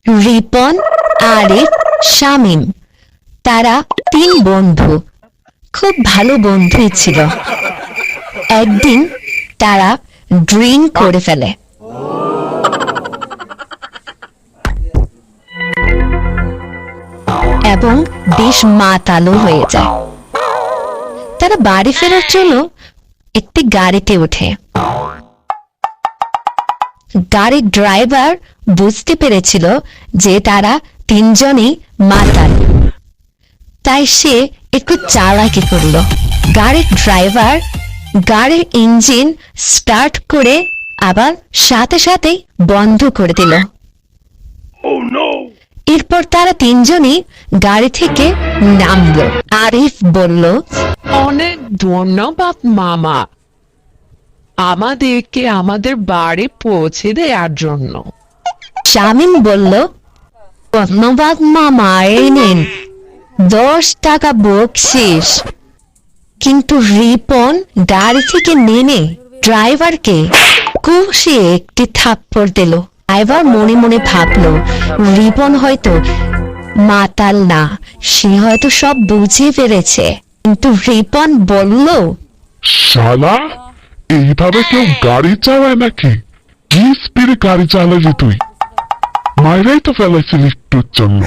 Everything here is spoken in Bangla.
রিপন, আরিফ, শামীম তারা 3 বন্ধু, খুব ভালো বন্ধুই ছিল। একদিন তারা ড্রিঙ্ক করে ফেলে। এবং বেশ মাতালো হয়ে যায়। তারা বাড়ি ফেরার জন্য একটি গাড়িতে ওঠে। গাড়ির ড্রাইভার বুঝতে পেরেছিল যে তারা 3 জনই মাতাল, তাই সে একটু চালাকি করলো। গাড়ির ড্রাইভার গাড়ির ইঞ্জিন স্টার্ট করে আবার সাথে সাথেই বন্ধ করে দিল। এরপর তারা 3 জনই গাড়ি থেকে নামলো। আরিফ বলল, অনেক ধন্যবাদ মামা, আমাদেরকে আমাদের বাড়ি পৌঁছে দেওয়ার জন্য। শামীম বলল, ধন্যবাদ মামা, এই নিন 10 টাকা বকশিশ। কিন্তু রিপন গাড়ি থেকে নেমে ড্রাইভারকে কষে একটি থাপ্পড় দিল। ড্রাইভার মনে মনে ভাবলো রিপন হয়তো মাতাল না, সে হয়তো সব বুঝে ফেলেছে। কিন্তু রিপন বলল, শালা, এইভাবে কেউ গাড়ি চালায় নাকি? কি স্পিডে গাড়ি চালালি তুই? মাইরাই তো ফেলাইছিস একটুর জন্য।